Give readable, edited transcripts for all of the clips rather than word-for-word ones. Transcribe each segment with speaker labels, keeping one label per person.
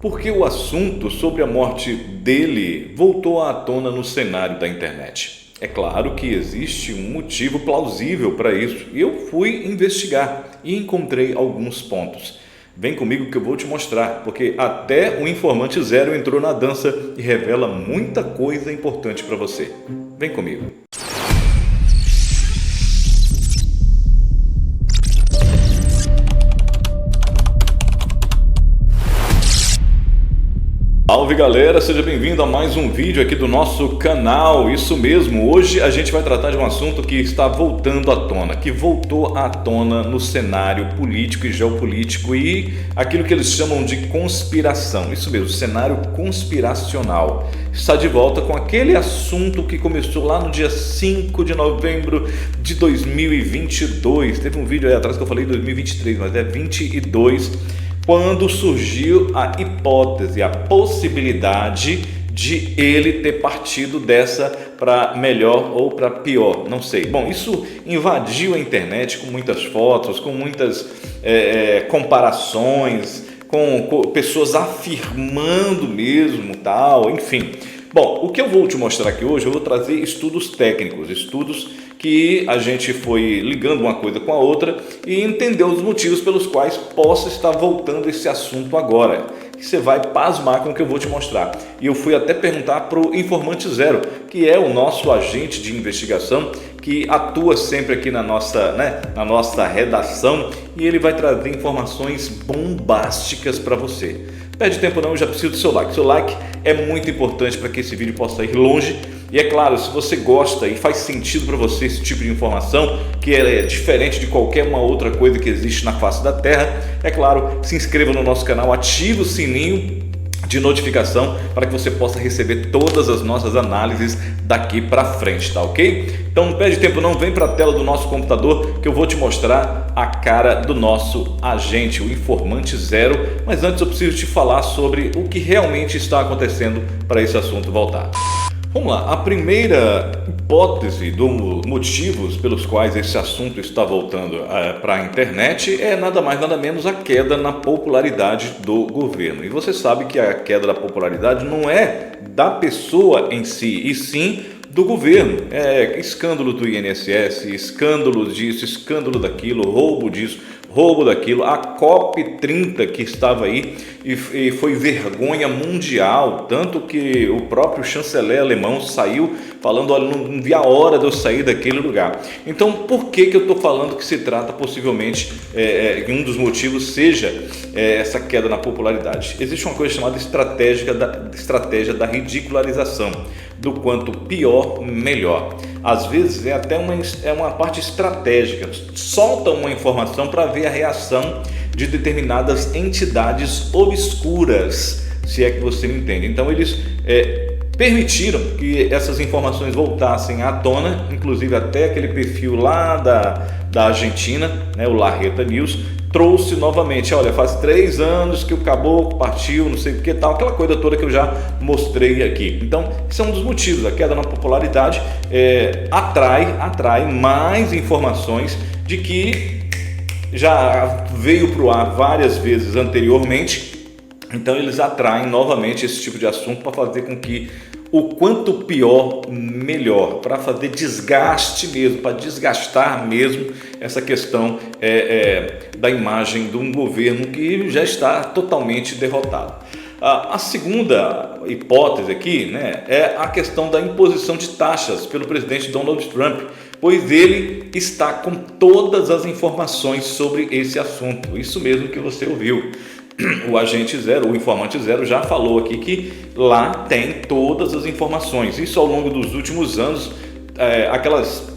Speaker 1: Porque o assunto sobre a morte dele voltou à tona no cenário da internet. É claro que existe um motivo plausível para isso e eu fui investigar e encontrei alguns pontos. Vem comigo que eu vou te mostrar, porque até o Informante Zero entrou na dança e revela muita coisa importante para você. Vem comigo. Salve galera, seja bem-vindo a mais um vídeo aqui do nosso canal. Isso mesmo, hoje a gente vai tratar de um assunto que está voltando à tona, que voltou à tona no cenário político e geopolítico e aquilo que eles chamam de conspiração. Isso mesmo, cenário conspiracional. Está de volta com aquele assunto que começou lá no dia 5 de novembro de 2022. Teve um vídeo aí atrás que eu falei 2023, mas é 22, quando surgiu a hipótese, a possibilidade de ele ter partido dessa para melhor ou para pior, não sei. Bom, isso invadiu a internet com muitas fotos, com muitas comparações, com pessoas afirmando mesmo, tal, enfim. Bom, o que eu vou te mostrar aqui hoje, eu vou trazer estudos técnicos, estudos que a gente foi ligando uma coisa com a outra e entender os motivos pelos quais possa estar voltando esse assunto agora. Que você vai pasmar com o que eu vou te mostrar. E eu fui até perguntar para o Informante Zero, que é o nosso agente de investigação, que atua sempre aqui na nossa redação, e ele vai trazer informações bombásticas para você. Perde tempo não, eu já preciso do seu like. Seu like é muito importante para que esse vídeo possa ir longe. E é claro, se você gosta e faz sentido para você esse tipo de informação, que é diferente de qualquer uma outra coisa que existe na face da Terra, é claro, se inscreva no nosso canal, ative o sininho de notificação para que você possa receber todas as nossas análises daqui para frente, tá ok? Então não perde tempo não, vem para a tela do nosso computador que eu vou te mostrar a cara do nosso agente, o Informante Zero, mas antes eu preciso te falar sobre o que realmente está acontecendo para esse assunto voltar. Vamos lá, a primeira hipótese dos motivos pelos quais esse assunto está voltando para a internet é nada mais nada menos a queda na popularidade do governo. E você sabe que a queda da popularidade não é da pessoa em si, e sim do governo. É escândalo do INSS, escândalo disso, escândalo daquilo, roubo disso, roubo daquilo, a COP30 que estava aí e foi vergonha mundial, tanto que o próprio chanceler alemão saiu falando, olha, não vi a hora de eu sair daquele lugar. Então, por que eu estou falando que se trata possivelmente, um dos motivos seja essa queda na popularidade? Existe uma coisa chamada estratégia da ridicularização, do quanto pior, melhor. Às vezes é até uma parte estratégica, solta uma informação para ver a reação de determinadas entidades obscuras, se é que você me entende. Então eles permitiram que essas informações voltassem à tona, inclusive até aquele perfil lá da Argentina, né, o Larreta News, trouxe novamente, olha, faz 3 anos que o caboclo partiu, não sei o que tal, aquela coisa toda que eu já mostrei aqui. Então, esse é um dos motivos, a queda na popularidade atrai mais informações de que já veio para o ar várias vezes anteriormente. Então eles atraem novamente esse tipo de assunto para fazer com que o quanto pior, melhor, para fazer desgaste mesmo, para desgastar mesmo essa questão da imagem de um governo que já está totalmente derrotado. A segunda hipótese aqui, né, é a questão da imposição de taxas pelo presidente Donald Trump, pois ele está com todas as informações sobre esse assunto. Isso mesmo que você ouviu. O agente zero, o Informante Zero já falou aqui que lá tem todas as informações. Isso ao longo dos últimos anos, aquelas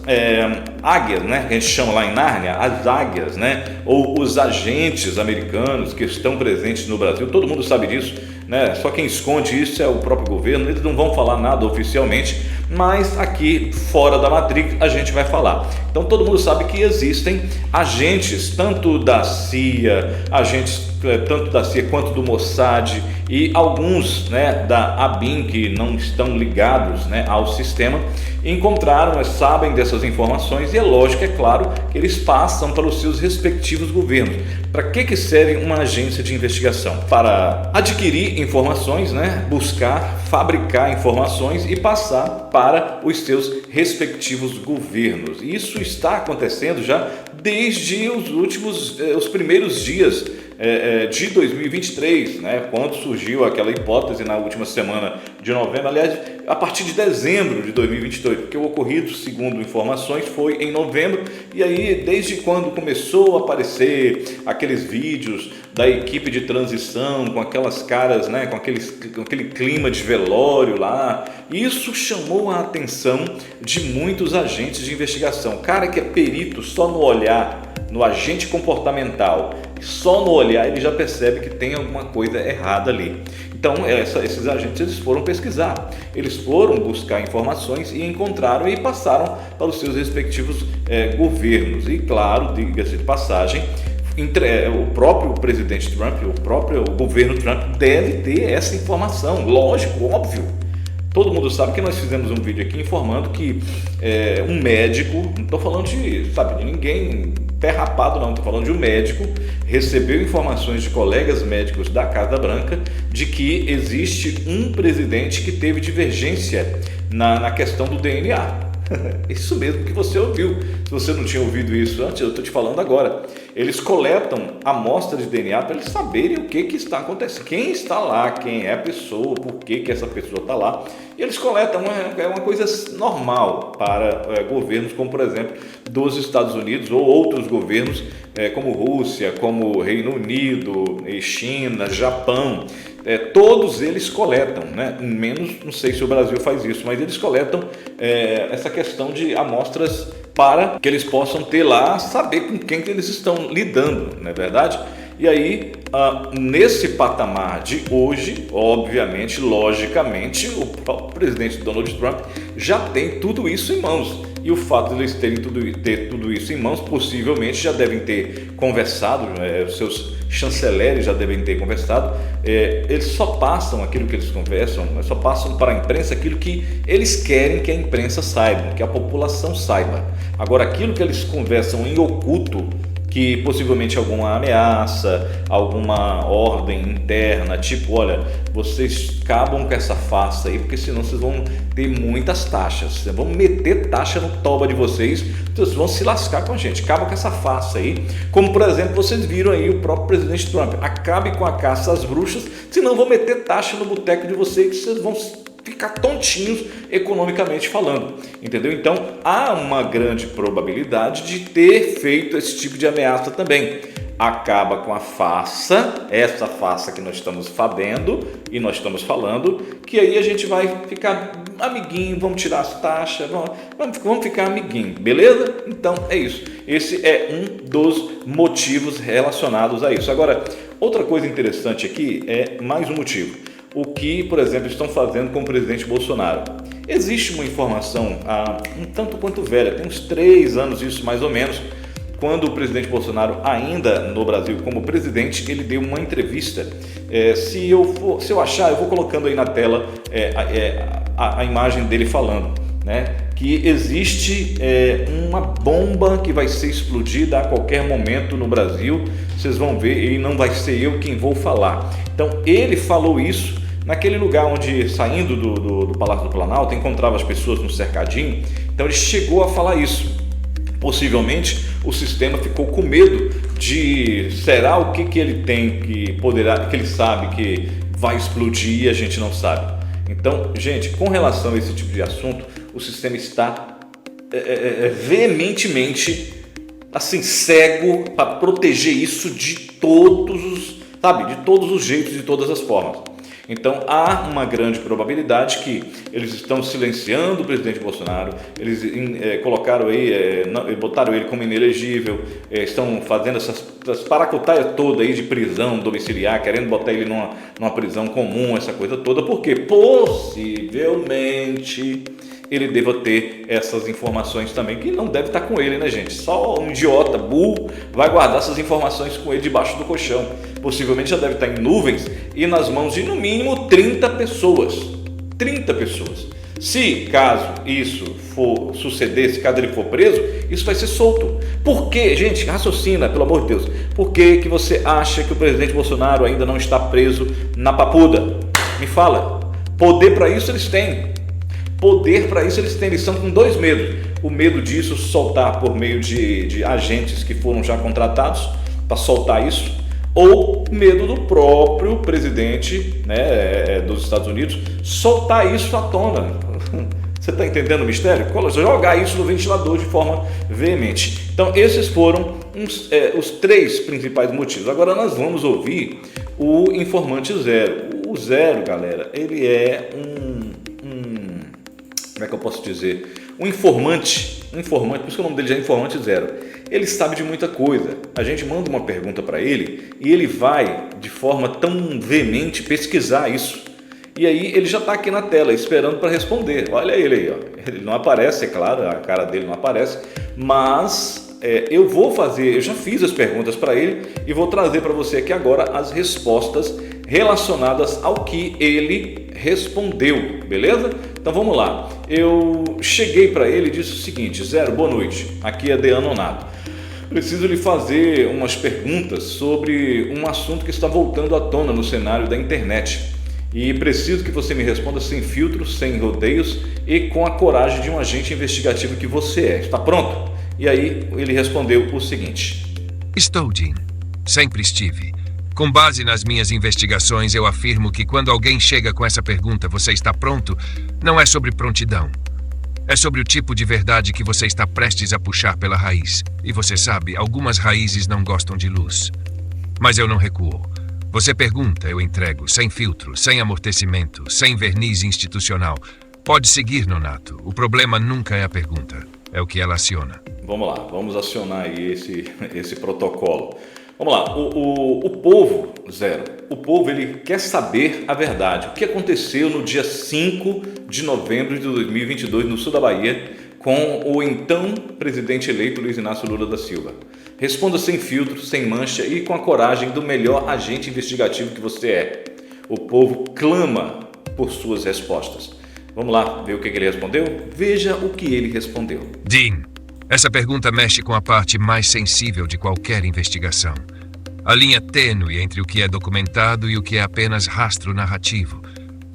Speaker 1: águias, né, que a gente chama lá em Nárnia, as águias, né, ou os agentes americanos que estão presentes no Brasil, todo mundo sabe disso, né? Só quem esconde isso é o próprio governo, eles não vão falar nada oficialmente, mas aqui fora da Matrix a gente vai falar. Então todo mundo sabe que existem agentes, tanto da CIA, tanto da CIA quanto do Mossad e alguns, né, da ABIN que não estão ligados, né, ao sistema, encontraram, sabem dessas informações e é lógico, é claro, que eles passam para os seus respectivos governos. Para que serve uma agência de investigação? Para adquirir informações, né? Buscar, fabricar informações e passar para os seus respectivos governos. Isso está acontecendo já desde os primeiros dias de 2023, né, quando surgiu aquela hipótese na última semana de novembro, aliás, a partir de dezembro de 2022, porque o ocorrido, segundo informações, foi em novembro, e aí desde quando começou a aparecer aqueles vídeos da equipe de transição com aquelas caras, né, com aquele clima de velório lá, isso chamou a atenção de muitos agentes de investigação. Cara que é perito só no olhar, no agente comportamental, só no olhar ele já percebe que tem alguma coisa errada ali. Então esses agentes eles foram pesquisar, eles foram buscar informações e encontraram e passaram para os seus respectivos governos. E claro, diga-se de passagem, o próprio presidente Trump, o próprio governo Trump deve ter essa informação, lógico, óbvio. Todo mundo sabe que nós fizemos um vídeo aqui informando que um médico, não estou falando de ninguém derrapado não, estou falando de um médico, recebeu informações de colegas médicos da Casa Branca de que existe um presidente que teve divergência na questão do DNA. Isso mesmo que você ouviu. Se você não tinha ouvido isso antes, eu estou te falando agora. Eles coletam amostra de DNA para eles saberem o que está acontecendo, quem está lá, quem é a pessoa, por que essa pessoa está lá. E eles coletam, é uma coisa normal para governos como, por exemplo, dos Estados Unidos ou outros governos como Rússia, como Reino Unido, China, Japão. Todos eles coletam, né? Menos, não sei se o Brasil faz isso, mas eles coletam essa questão de amostras para que eles possam ter lá, saber com quem que eles estão lidando, não é verdade? E aí, nesse patamar de hoje, obviamente, logicamente, o próprio presidente Donald Trump já tem tudo isso em mãos. E o fato de eles ter tudo isso em mãos, possivelmente já devem ter conversado, os seus chanceleres já devem ter conversado, eles só passam aquilo que eles conversam, só passam para a imprensa aquilo que eles querem que a imprensa saiba, que a população saiba. Agora, aquilo que eles conversam em oculto, que possivelmente alguma ameaça, alguma ordem interna, tipo, olha, vocês acabam com essa farsa aí, porque senão vocês vão ter muitas taxas, vocês vão meter taxa no toba de vocês vão se lascar com a gente, acaba com essa farsa aí, como por exemplo, vocês viram aí o próprio presidente Trump, acabe com a caça às bruxas, senão vão meter taxa no boteco de vocês, que vocês vão ficar tontinhos economicamente falando, entendeu? Então há uma grande probabilidade de ter feito esse tipo de ameaça também. Acaba com a farsa, essa farsa que nós estamos fazendo e nós estamos falando, que aí a gente vai ficar amiguinho, vamos tirar as taxas, vamos ficar amiguinho, beleza? Então é isso, esse é um dos motivos relacionados a isso. Agora, outra coisa interessante aqui é mais um motivo. O que, por exemplo, estão fazendo com o presidente Bolsonaro. Existe uma informação um tanto quanto velha, tem uns 3 anos isso mais ou menos, quando o presidente Bolsonaro, ainda no Brasil como presidente, ele deu uma entrevista. Se eu achar, eu vou colocando aí na tela a imagem dele falando, né, que existe uma bomba que vai ser explodida a qualquer momento no Brasil, vocês vão ver, e não vai ser eu quem vou falar. Então ele falou isso naquele lugar onde, saindo do Palácio do Planalto, encontrava as pessoas no cercadinho. Então ele chegou a falar isso. Possivelmente o sistema ficou com medo de, será o que ele tem que ele sabe que vai explodir e a gente não sabe. Então, gente, com relação a esse tipo de assunto, o sistema está veementemente assim, cego para proteger isso de todos os jeitos, de todas as formas. Então há uma grande probabilidade que eles estão silenciando o presidente Bolsonaro, eles colocaram aí, botaram ele como inelegível, estão fazendo essas paracutaias toda aí de prisão domiciliar, querendo botar ele numa prisão comum, essa coisa toda, porque possivelmente ele deva ter essas informações também, que não deve estar com ele, né, gente? Só um idiota, burro, vai guardar essas informações com ele debaixo do colchão. Possivelmente já deve estar em nuvens e nas mãos de, no mínimo, 30 pessoas. 30 pessoas. Se caso isso for suceder, se caso ele for preso, isso vai ser solto. Por quê? Gente, raciocina, pelo amor de Deus. Por que que você acha que o presidente Bolsonaro ainda não está preso na Papuda? Me fala. Poder para isso eles têm. Poder para isso eles têm. Eles são com dois medos. O medo disso soltar por meio de agentes que foram já contratados para soltar isso, ou medo do próprio presidente, né, dos Estados Unidos soltar isso à tona. Você está entendendo o mistério? Jogar isso no ventilador de forma veemente. Então esses foram os três principais motivos. Agora nós vamos ouvir o informante Zero. O Zero, galera, ele é como é que eu posso dizer? Um informante, por isso que o nome dele já é Informante Zero. Ele sabe de muita coisa. A gente manda uma pergunta para ele e ele vai, de forma tão veemente, pesquisar isso. E aí ele já está aqui na tela esperando para responder. Olha ele aí, ó. Ele não aparece, é claro, a cara dele não aparece, mas eu já fiz as perguntas para ele e vou trazer para você aqui agora as respostas relacionadas ao que ele respondeu, beleza? Então vamos lá. Eu cheguei para ele e disse o seguinte: Zero, boa noite, aqui é Dean Nonato. Preciso lhe fazer umas perguntas sobre um assunto que está voltando à tona no cenário da internet. E preciso que você me responda sem filtros, sem rodeios e com a coragem de um agente investigativo que você é. Está pronto? E aí ele respondeu o seguinte:
Speaker 2: Estou, Dean. Sempre estive. Com base nas minhas investigações, eu afirmo que quando alguém chega com essa pergunta, você está pronto, não é sobre prontidão. É sobre o tipo de verdade que você está prestes a puxar pela raiz. E você sabe, algumas raízes não gostam de luz. Mas eu não recuo. Você pergunta, eu entrego, sem filtro, sem amortecimento, sem verniz institucional. Pode seguir, Nonato. O problema nunca é a pergunta, é o que ela aciona.
Speaker 1: Vamos lá, vamos acionar aí esse protocolo. Vamos lá, o povo, Zero, o povo ele quer saber a verdade. O que aconteceu no dia 5 de novembro de 2022 no sul da Bahia com o então presidente eleito Luiz Inácio Lula da Silva? Responda sem filtro, sem mancha e com a coragem do melhor agente investigativo que você é. O povo clama por suas respostas. Vamos lá ver o que ele respondeu? Veja o que ele respondeu.
Speaker 2: Dean, essa pergunta mexe com a parte mais sensível de qualquer investigação. A linha tênue entre o que é documentado e o que é apenas rastro narrativo.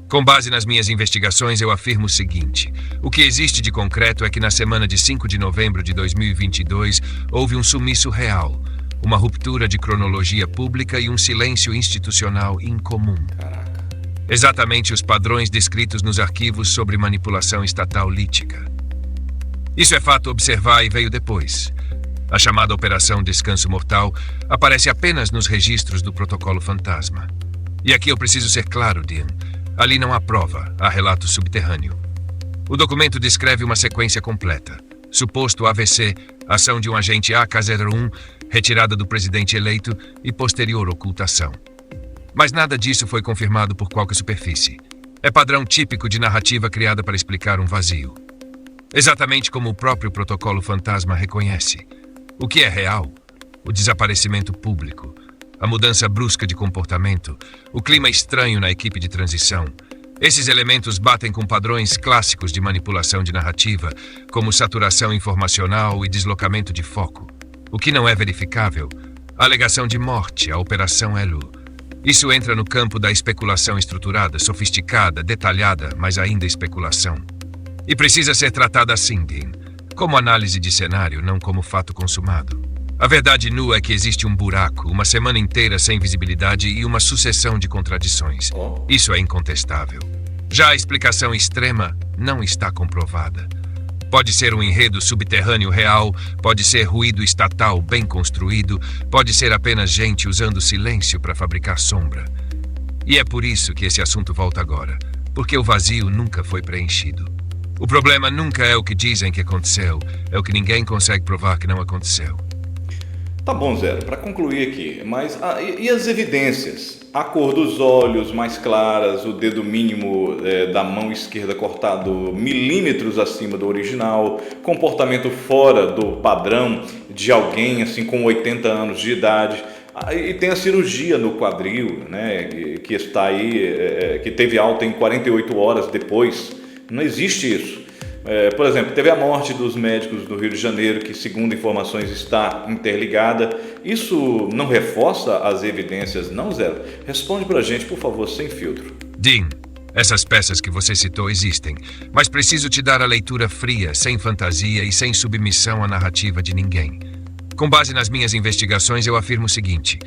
Speaker 2: Com base nas minhas investigações, eu afirmo o seguinte: o que existe de concreto é que na semana de 5 de novembro de 2022 houve um sumiço real, uma ruptura de cronologia pública e um silêncio institucional incomum.
Speaker 1: Caraca.
Speaker 2: Exatamente os padrões descritos nos arquivos sobre manipulação estatal lítica. Isso é fato a observar e veio depois. A chamada Operação Descanso Mortal aparece apenas nos registros do Protocolo Fantasma. E aqui eu preciso ser claro, Dean. Ali não há prova, há relato subterrâneo. O documento descreve uma sequência completa. Suposto AVC, ação de um agente AK-01, retirada do presidente eleito e posterior ocultação. Mas nada disso foi confirmado por qualquer superfície. É padrão típico de narrativa criada para explicar um vazio. Exatamente como o próprio Protocolo Fantasma reconhece. O que é real? O desaparecimento público, a mudança brusca de comportamento, o clima estranho na equipe de transição. Esses elementos batem com padrões clássicos de manipulação de narrativa, como saturação informacional e deslocamento de foco. O que não é verificável? A alegação de morte, a Operação Elu. Isso entra no campo da especulação estruturada, sofisticada, detalhada, mas ainda especulação. E precisa ser tratada assim, Dean, como análise de cenário, não como fato consumado. A verdade nua é que existe um buraco, uma semana inteira sem visibilidade e uma sucessão de contradições. Isso é incontestável. Já a explicação extrema não está comprovada. Pode ser um enredo subterrâneo real, pode ser ruído estatal bem construído, pode ser apenas gente usando silêncio para fabricar sombra. E é por isso que esse assunto volta agora, porque o vazio nunca foi preenchido. O problema nunca é o que dizem que aconteceu, é o que ninguém consegue provar que não aconteceu.
Speaker 1: Tá bom, Zero, para concluir aqui, mas e as evidências? A cor dos olhos mais claras, o dedo mínimo da mão esquerda cortado milímetros acima do original, comportamento fora do padrão de alguém assim com 80 anos de idade. E tem a cirurgia no quadril, né, que está aí, que teve alta em 48 horas depois Não existe isso. Por exemplo, teve a morte dos médicos do Rio de Janeiro, que segundo informações está interligada. Isso não reforça as evidências, não, Zero? Responde pra gente, por favor, sem filtro.
Speaker 2: Dean, essas peças que você citou existem, mas preciso te dar a leitura fria, sem fantasia e sem submissão à narrativa de ninguém. Com base nas minhas investigações, eu afirmo o seguinte: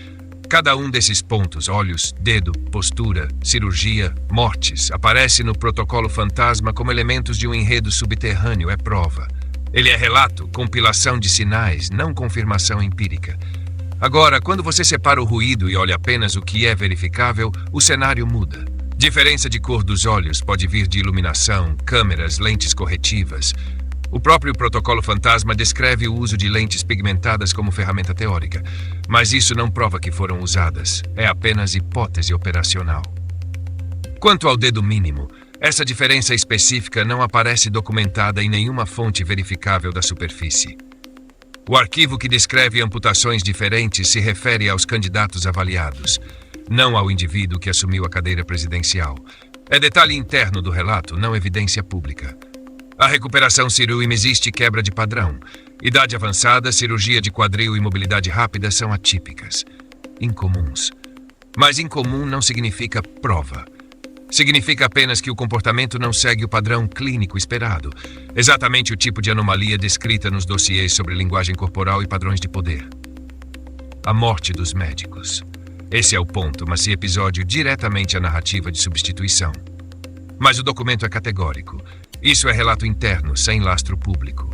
Speaker 2: cada um desses pontos, olhos, dedo, postura, cirurgia, mortes, aparece no protocolo fantasma como elementos de um enredo subterrâneo, é prova. Ele é relato, compilação de sinais, não confirmação empírica. Agora, quando você separa o ruído e olha apenas o que é verificável, o cenário muda. Diferença de cor dos olhos pode vir de iluminação, câmeras, lentes corretivas. O próprio protocolo fantasma descreve o uso de lentes pigmentadas como ferramenta teórica, mas isso não prova que foram usadas, é apenas hipótese operacional. Quanto ao dedo mínimo, essa diferença específica não aparece documentada em nenhuma fonte verificável da superfície. O arquivo que descreve amputações diferentes se refere aos candidatos avaliados, não ao indivíduo que assumiu a cadeira presidencial. É detalhe interno do relato, não evidência pública. A recuperação cirúrgica existe quebra de padrão. Idade avançada, cirurgia de quadril e mobilidade rápida são atípicas, incomuns. Mas incomum não significa prova. Significa apenas que o comportamento não segue o padrão clínico esperado, exatamente o tipo de anomalia descrita nos dossiês sobre linguagem corporal e padrões de poder. A morte dos médicos. Esse é o ponto, mas esse episódio diretamente à narrativa de substituição. Mas o documento é categórico. Isso é relato interno, sem lastro público.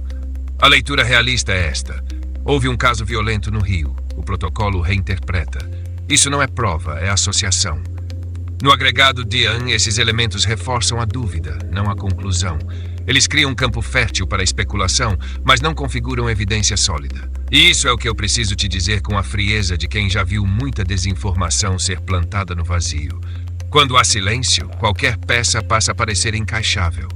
Speaker 2: A leitura realista é esta. Houve um caso violento no Rio. O protocolo reinterpreta. Isso não é prova, é associação. No agregado Dean, esses elementos reforçam a dúvida, não a conclusão. Eles criam um campo fértil para a especulação, mas não configuram evidência sólida. E isso é o que eu preciso te dizer com a frieza de quem já viu muita desinformação ser plantada no vazio. Quando há silêncio, qualquer peça passa a parecer encaixável.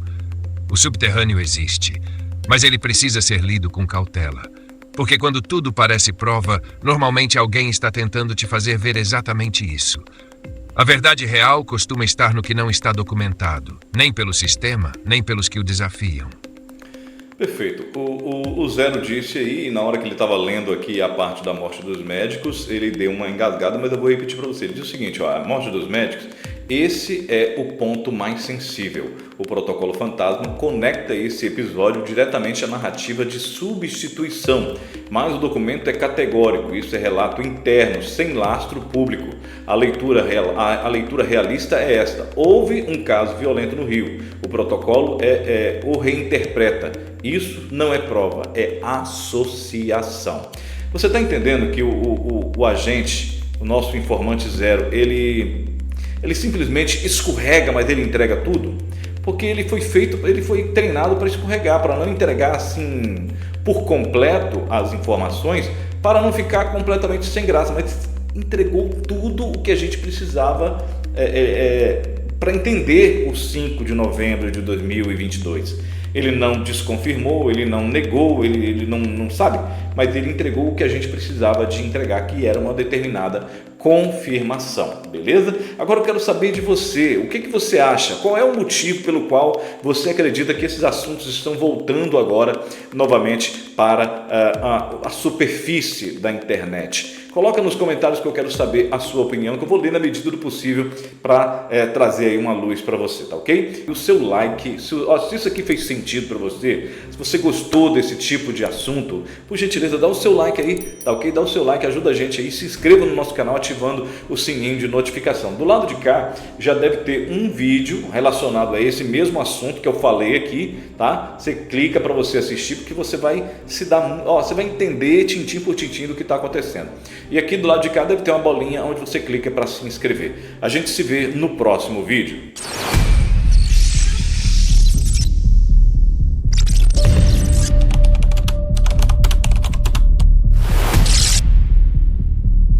Speaker 2: O subterrâneo existe, mas ele precisa ser lido com cautela. Porque quando tudo parece prova, normalmente alguém está tentando te fazer ver exatamente isso. A verdade real costuma estar no que não está documentado, nem pelo sistema, nem pelos que o desafiam.
Speaker 1: Perfeito. O Zero disse aí, na hora que ele estava lendo aqui a parte da morte dos médicos, ele deu uma engasgada, mas eu vou repetir para você. Ele diz o seguinte, a morte dos médicos, esse é o ponto mais sensível. O protocolo fantasma conecta esse episódio diretamente à narrativa de substituição, mas o documento é categórico, isso é relato interno, sem lastro público. A leitura realista é esta: houve um caso violento no Rio, o protocolo o reinterpreta. Isso não é prova, é associação. Você está entendendo que o agente, o nosso informante Zero, ele simplesmente escorrega, mas ele entrega tudo? Porque ele foi treinado para escorregar, para não entregar assim por completo as informações, para não ficar completamente sem graça, mas entregou tudo o que a gente precisava para entender o 5 de novembro de 2022. Ele não desconfirmou, ele não negou, ele não sabe, mas ele entregou o que a gente precisava de entregar, que era uma determinada confirmação, beleza? Agora eu quero saber de você, o que você acha? Qual é o motivo pelo qual você acredita que esses assuntos estão voltando agora novamente para a superfície da internet? Coloca nos comentários que eu quero saber a sua opinião, que eu vou ler na medida do possível para trazer aí uma luz para você, tá ok? E o seu like, se isso aqui fez sentido para você, se você gostou desse tipo de assunto, por gentileza, dá o seu like aí, tá ok? Dá o seu like, ajuda a gente aí, se inscreva no nosso canal ativando o sininho de notificação. Do lado de cá já deve ter um vídeo relacionado a esse mesmo assunto que eu falei aqui, tá? Você clica para você assistir, porque você vai você vai entender tintim por tintim do que está acontecendo. E aqui do lado de cá deve ter uma bolinha onde você clica para se inscrever. A gente se vê no próximo vídeo.